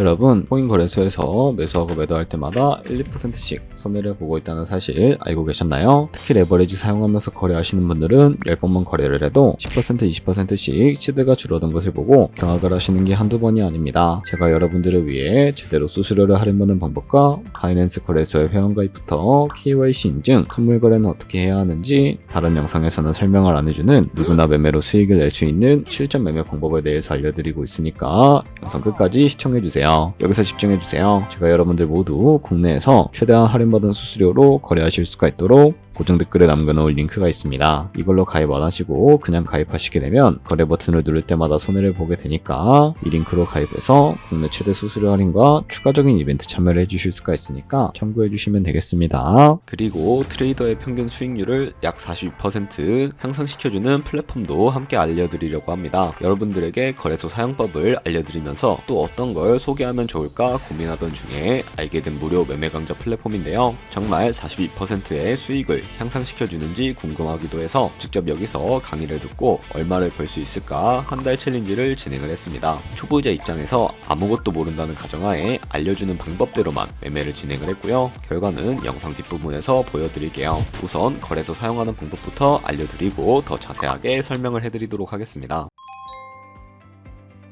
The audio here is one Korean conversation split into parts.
여러분, 코인 거래소에서 매수하고 매도할 때마다 1, 2%씩 손해를 보고 있다는 사실 알고 계셨나요? 특히 레버리지 사용하면서 거래하시는 분들은 10번만 거래를 해도 10%, 20%씩 시드가 줄어든 것을 보고 경악을 하시는 게 한두 번이 아닙니다. 제가 여러분들을 위해 제대로 수수료를 할인받는 방법과 바이낸스 거래소의 회원가입부터 KYC 인증, 선물 거래는 어떻게 해야 하는지 다른 영상에서는 설명을 안 해주는 누구나 매매로 수익을 낼 수 있는 실전 매매 방법에 대해서 알려드리고 있으니까 영상 끝까지 시청해주세요. 여기서 집중해주세요. 제가 여러분들 모두 국내에서 최대한 할인받은 수수료로 거래하실 수가 있도록 고정 댓글에 남겨놓을 링크가 있습니다. 이걸로 가입 안 하시고 그냥 가입하시게 되면 거래 버튼을 누를 때마다 손해를 보게 되니까 이 링크로 가입해서 국내 최대 수수료 할인과 추가적인 이벤트 참여를 해주실 수가 있으니까 참고해주시면 되겠습니다. 그리고 트레이더의 평균 수익률을 약 42% 향상시켜주는 플랫폼도 함께 알려드리려고 합니다. 여러분들에게 거래소 사용법을 알려드리면서 또 어떤 걸 소개하면 좋을까 고민하던 중에 알게 된 무료 매매 강좌 플랫폼인데요. 정말 42%의 수익을 향상시켜주는지 궁금하기도 해서 직접 여기서 강의를 듣고 얼마를 벌 수 있을까 한 달 챌린지를 진행을 했습니다. 초보자 입장에서 아무것도 모른다는 가정하에 알려주는 방법대로만 매매를 진행을 했고요. 결과는 영상 뒷부분에서 보여드릴게요. 우선 거래소 사용하는 방법부터 알려드리고 더 자세하게 설명을 해드리도록 하겠습니다.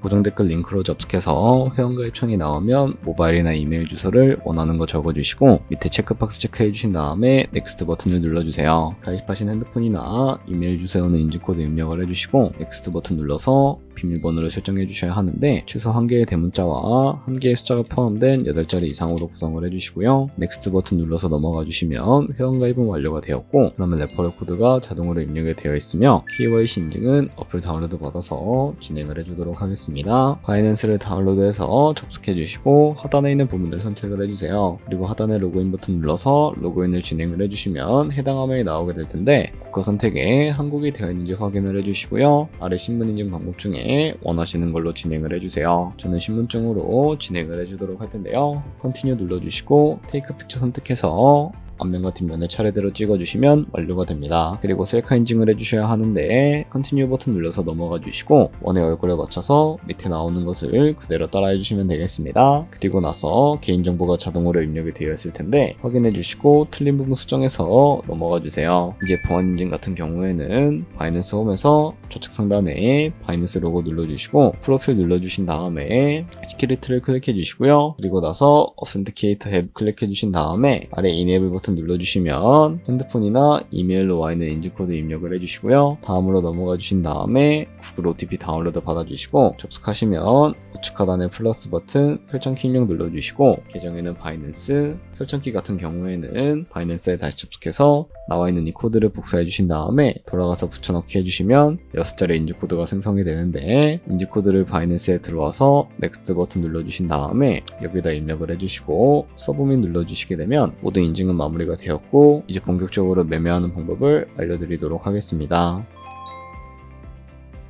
고정 댓글 링크로 접속해서 회원가입 창이 나오면 모바일이나 이메일 주소를 원하는 거 적어주시고 밑에 체크박스 체크해주신 다음에 넥스트 버튼을 눌러주세요. 가입하신 핸드폰이나 이메일 주소에 오는 인증코드 입력을 해주시고 넥스트 버튼 눌러서 비밀번호를 설정해 주셔야 하는데 최소 1개의 대문자와 1개의 숫자가 포함된 8자리 이상으로 구성을 해주시고요. 넥스트 버튼 눌러서 넘어가 주시면 회원가입은 완료가 되었고 그러면 레퍼럴 코드가 자동으로 입력이 되어 있으며 KYC 인증은 어플 다운로드 받아서 진행을 해주도록 하겠습니다. 바이낸스를 다운로드해서 접속해 주시고 하단에 있는 부분들 선택을 해주세요. 그리고 하단에 로그인 버튼 눌러서 로그인을 진행을 해주시면 해당 화면이 나오게 될 텐데 국가 선택에 한국이 되어 있는지 확인을 해주시고요. 아래 신분 인증 방법 중에 원하시는 걸로 진행을 해주세요. 저는 신분증으로 진행을 해주도록 할 텐데요. 컨티뉴 눌러주시고 테이크 픽처 선택해서 앞면과 뒷면을 차례대로 찍어주시면 완료가 됩니다. 그리고 셀카 인증을 해주셔야 하는데 컨티뉴 버튼 눌러서 넘어가 주시고 원의 얼굴에 맞춰서 밑에 나오는 것을 그대로 따라해 주시면 되겠습니다. 그리고 나서 개인정보가 자동으로 입력이 되어 있을 텐데 확인해 주시고 틀린 부분 수정해서 넘어가 주세요. 이제 보안 인증 같은 경우에는 바이낸스 홈에서 좌측 상단에 바이낸스 로고 눌러주시고 프로필 눌러주신 다음에 시큐리티를 클릭해 주시고요. 그리고 나서 어센티케이터 앱 클릭해 주신 다음에 아래 이네이블 버튼 눌러주시면 핸드폰이나 이메일로 와 있는 인증코드 입력을 해주시고요. 다음으로 넘어가 주신 다음에 구글 OTP 다운로드 받아주시고 접속하시면 우측 하단에 플러스 버튼 설정키 입력 눌러주시고 계정에는 바이낸스, 설정키 같은 경우에는 바이낸스에 다시 접속해서 나와 있는 이 코드를 복사해 주신 다음에 돌아가서 붙여넣기 해주시면 6자리 인증코드가 생성이 되는데 인증코드를 바이낸스에 들어와서 넥스트 버튼 눌러주신 다음에 여기다 입력을 해주시고 서브밋 눌러주시게 되면 모든 인증은 마무리가 되었고 이제 본격적으로 매매하는 방법을 알려드리도록 하겠습니다.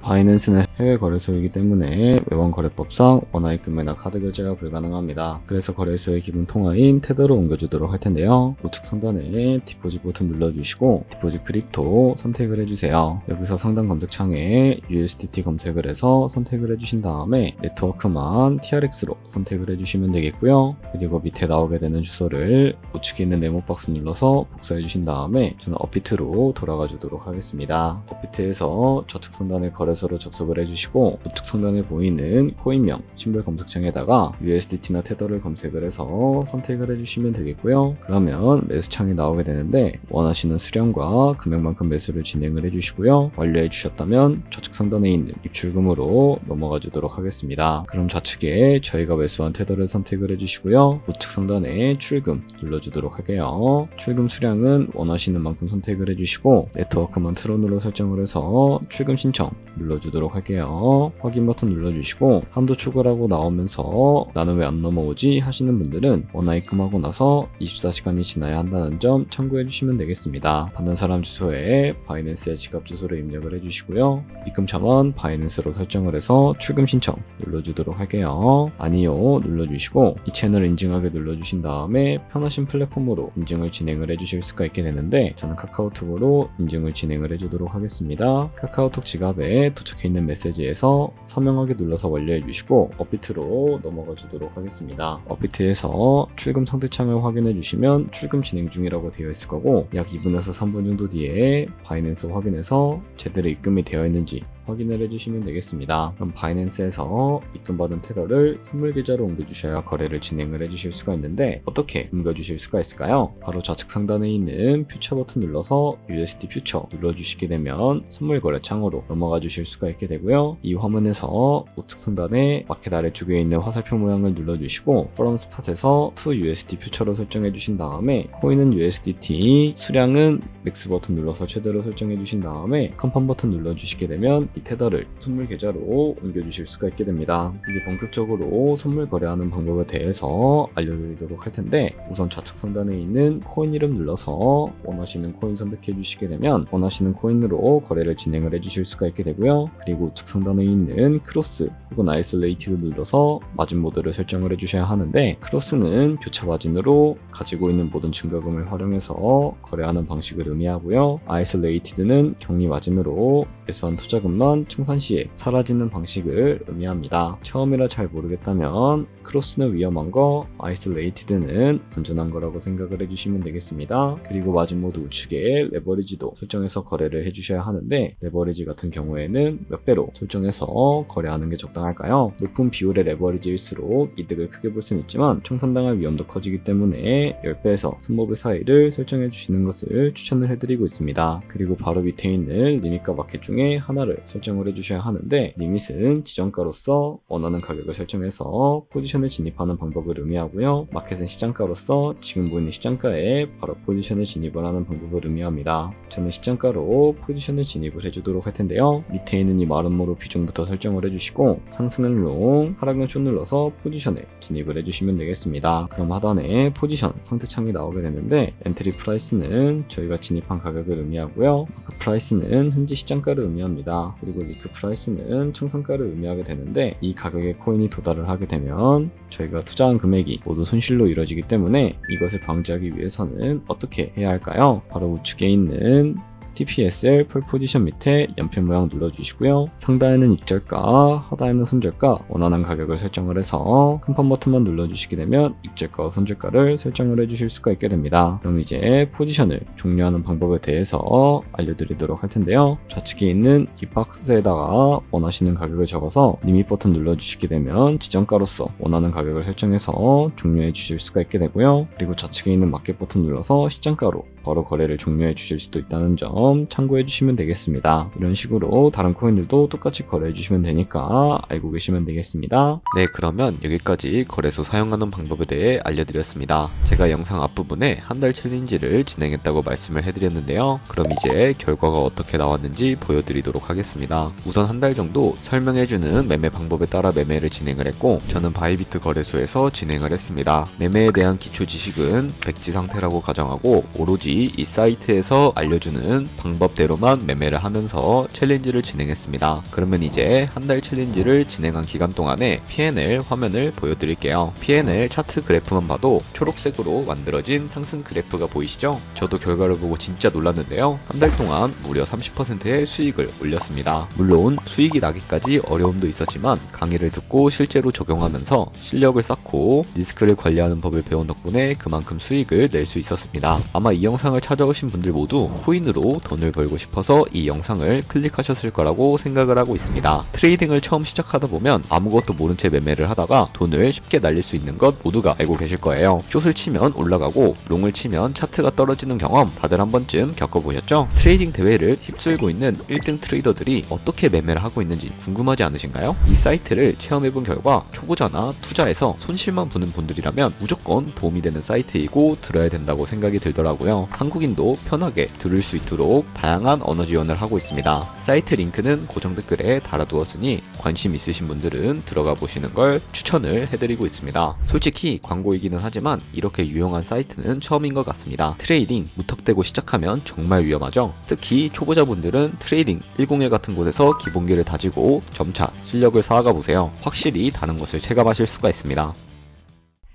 바이낸스는 해외 거래소이기 때문에 외환거래법상 원화입 금매나 카드 결제가 불가능합니다. 그래서 거래소의 기본 통화인 테더로 옮겨주도록 할 텐데요. 우측 상단에 디포짓 버튼 눌러주시고 디포짓 크립토 선택을 해주세요. 여기서 상단 검색창에 USDT 검색을 해서 선택을 해주신 다음에 네트워크만 TRX로 선택을 해주시면 되겠고요. 그리고 밑에 나오게 되는 주소를 우측에 있는 네모 박스 눌러서 복사해 주신 다음에 저는 업비트로 돌아가 주도록 하겠습니다. 업비트에서 좌측 상단에 거래소로 접속을 해주시고 우측 상단에 보이는 코인명 심벌 검색창에다가 USDT나 테더를 검색을 해서 선택을 해주시면 되겠고요. 그러면 매수창이 나오게 되는데 원하시는 수량과 금액만큼 매수를 진행을 해주시고요. 완료해 주셨다면 좌측 상단에 있는 입출금으로 넘어가 주도록 하겠습니다. 그럼 좌측에 저희가 매수한 테더를 선택을 해주시고요. 우측 상단에 출금 눌러주도록 할게요. 출금 수량은 원하시는 만큼 선택을 해주시고 네트워크만 트론으로 설정을 해서 출금 신청 눌러주도록 할게요. 확인 버튼 눌러주시고 한도 초과라고 나오면서 나는 왜 안 넘어오지 하시는 분들은 원화 입금하고 나서 24시간이 지나야 한다는 점 참고해 주시면 되겠습니다. 받는 사람 주소에 바이낸스의 지갑 주소를 입력을 해주시고요. 입금 차만 바이낸스로 설정을 해서 출금 신청 눌러주도록 할게요. 아니요 눌러주시고 이 채널 인증하게 눌러주신 다음에 편하신 플랫폼으로 인증을 진행을 해주실 수가 있게 되는데 저는 카카오톡으로 인증을 진행을 해주도록 하겠습니다. 카카오톡 지갑에 도착해 있는 메시지에서 서명하기 눌러서 완료해 주시고 업비트로 넘어가 주도록 하겠습니다. 업비트에서 출금 선택창을 확인해 주시면 출금 진행 중이라고 되어 있을 거고 약 2분에서 3분 정도 뒤에 바이낸스 확인해서 제대로 입금이 되어 있는지 확인을 해주시면 되겠습니다. 그럼 바이낸스에서 입금받은 테더를 선물 계좌로 옮겨주셔야 거래를 진행을 해주실 수가 있는데 어떻게 옮겨주실 수가 있을까요? 바로 좌측 상단에 있는 퓨처 버튼 눌러서 USD 퓨처 눌러주시게 되면 선물 거래 창으로 넘어가 주실 수가 있게 되고요. 이 화면에서 우측 상단에 마켓 아래쪽에 있는 화살표 모양을 눌러주시고 from spot에서 to USD 퓨처로 설정해 주신 다음에 코인은 USDT, 수량은 맥스 버튼 눌러서 최대로 설정해 주신 다음에 컨펌 버튼 눌러주시게 되면 이 테더를 선물 계좌로 옮겨주실 수가 있게 됩니다. 이제 본격적으로 선물 거래하는 방법에 대해서 알려드리도록 할 텐데 우선 좌측 상단에 있는 코인 이름 눌러서 원하시는 코인 선택해 주시게 되면 원하시는 코인으로 거래를 진행을 해주실 수가 있게 되고요. 그리고 우측 상단에 있는 크로스 혹은 아이솔레이티드 눌러서 마진 모드를 설정을 해주셔야 하는데 크로스는 교차 마진으로 가지고 있는 모든 증가금을 활용해서 거래하는 방식을 의미하고요. 아이솔레이티드는 격리 마진으로 매수한 투자금만 청산 시에 사라지는 방식을 의미합니다. 처음이라 잘 모르겠다면 크로스는 위험한 거, 아이솔레이티드는 안전한 거라고 생각을 해주시면 되겠습니다. 그리고 마진 모드 우측에 레버리지도 설정해서 거래를 해주셔야 하는데 레버리지 같은 경우에는 몇 배로 설정해서 거래하는 게 적당할까요? 높은 비율의 레버리지일수록 이득을 크게 볼 수는 있지만 청산당할 위험도 커지기 때문에 10배에서 20배 사이를 설정해 주시는 것을 추천을 해드리고 있습니다. 그리고 바로 밑에 있는 리밋과 마켓 중에 하나를 설정을 해주셔야 하는데 리밋은 지정가로서 원하는 가격을 설정해서 포지션을 진입하는 방법을 의미하고요. 마켓은 시장가로서 지금 보이는 시장가에 바로 포지션을 진입을 하는 방법을 의미합니다. 저는 시장가로 포지션을 진입을 해주도록 할 텐데요. 밑에 있는 이 마름모로 비중부터 설정을 해주시고 상승은 롱, 하락은 숏 눌러서 포지션을 진입을 해주시면 되겠습니다. 그럼 하단에 포지션 선택창이 나오게 되는데 엔트리 프라이스는 저희가 진입한 가격을 의미하고요. 마크 프라이스는 현재 시장가를 의미합니다. 그리고 리크 프라이스는 청산가를 의미하게 되는데 이 가격에 코인이 도달을 하게 되면 저희가 투자한 금액이 모두 손실로 이루어지기 때문에 이것을 방지하기 위해서는 어떻게 해야 할까요? 바로 우측에 있는 TPSL 풀 포지션 밑에 연필 모양 눌러주시고요. 상단에는 익절가, 하단에는 손절가 원하는 가격을 설정을 해서 컨펌 버튼만 눌러주시게 되면 익절가와 손절가를 설정을 해주실 수가 있게 됩니다. 그럼 이제 포지션을 종료하는 방법에 대해서 알려드리도록 할 텐데요. 좌측에 있는 이 박스에다가 원하시는 가격을 적어서 리밋 버튼 눌러주시게 되면 지정가로서 원하는 가격을 설정해서 종료해 주실 수가 있게 되고요. 그리고 좌측에 있는 마켓 버튼 눌러서 시장가로 바로 거래를 종료해 주실 수도 있다는 점 참고해 주시면 되겠습니다. 이런 식으로 다른 코인들도 똑같이 거래해 주시면 되니까 알고 계시면 되겠습니다. 네, 그러면 여기까지 거래소 사용하는 방법에 대해 알려드렸습니다. 제가 영상 앞부분에 한 달 챌린지를 진행했다고 말씀을 해드렸는데요. 그럼 이제 결과가 어떻게 나왔는지 보여드리도록 하겠습니다. 우선 한 달 정도 설명해주는 매매 방법에 따라 매매를 진행을 했고 저는 바이비트 거래소에서 진행을 했습니다. 매매에 대한 기초 지식은 백지 상태라고 가정하고 오로지 이 사이트에서 알려주는 방법대로만 매매를 하면서 챌린지를 진행했습니다. 그러면 이제 한 달 챌린지를 진행한 기간 동안에 P&L 화면을 보여드릴게요. P&L 차트 그래프만 봐도 초록색으로 만들어진 상승 그래프가 보이시죠? 저도 결과를 보고 진짜 놀랐는데요. 한 달 동안 무려 30%의 수익을 올렸습니다. 물론 수익이 나기까지 어려움도 있었지만 강의를 듣고 실제로 적용하면서 실력을 쌓고 리스크를 관리하는 법을 배운 덕분에 그만큼 수익을 낼 수 있었습니다. 아마 이 영상을 찾아오신 분들 모두 코인으로 돈을 벌고 싶어서 이 영상을 클릭하셨을 거라고 생각을 하고 있습니다. 트레이딩을 처음 시작하다 보면 아무것도 모른 채 매매를 하다가 돈을 쉽게 날릴 수 있는 것 모두가 알고 계실 거예요. 숏을 치면 올라가고 롱을 치면 차트가 떨어지는 경험 다들 한 번쯤 겪어보셨죠? 트레이딩 대회를 휩쓸고 있는 1등 트레이더들이 어떻게 매매를 하고 있는지 궁금하지 않으신가요? 이 사이트를 체험해본 결과 초보자나 투자에서 손실만 보는 분들이라면 무조건 도움이 되는 사이트이고 들어야 된다고 생각이 들더라고요. 한국인도 편하게 들을 수 있도록 다양한 언어 지원을 하고 있습니다. 사이트 링크는 고정 댓글에 달아두었으니 관심 있으신 분들은 들어가 보시는 걸 추천을 해드리고 있습니다. 솔직히 광고이기는 하지만 이렇게 유용한 사이트는 처음인 것 같습니다. 트레이딩 무턱대고 시작하면 정말 위험하죠. 특히 초보자분들은 트레이딩 101 같은 곳에서 기본기를 다지고 점차 실력을 쌓아가 보세요. 확실히 다른 것을 체감하실 수가 있습니다.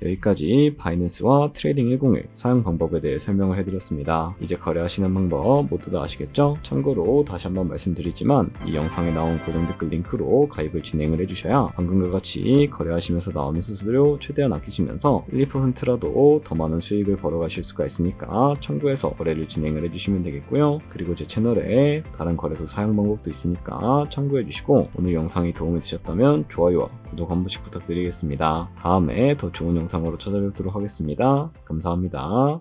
여기까지 바이낸스와 트레이딩 101 사용 방법에 대해 설명을 해드렸습니다. 이제 거래하시는 방법 모두 다 아시겠죠? 참고로 다시 한번 말씀드리지만 이 영상에 나온 고정 댓글 링크로 가입을 진행을 해주셔야 방금과 같이 거래하시면서 나오는 수수료 최대한 아끼시면서 1~2%라도 더 많은 수익을 벌어가실 수가 있으니까 참고해서 거래를 진행을 해주시면 되겠고요. 그리고 제 채널에 다른 거래소 사용 방법도 있으니까 참고해주시고 오늘 영상이 도움이 되셨다면 좋아요와 구독 한 번씩 부탁드리겠습니다. 다음에 더 좋은 영상으로 찾아뵙도록 하겠습니다. 감사합니다.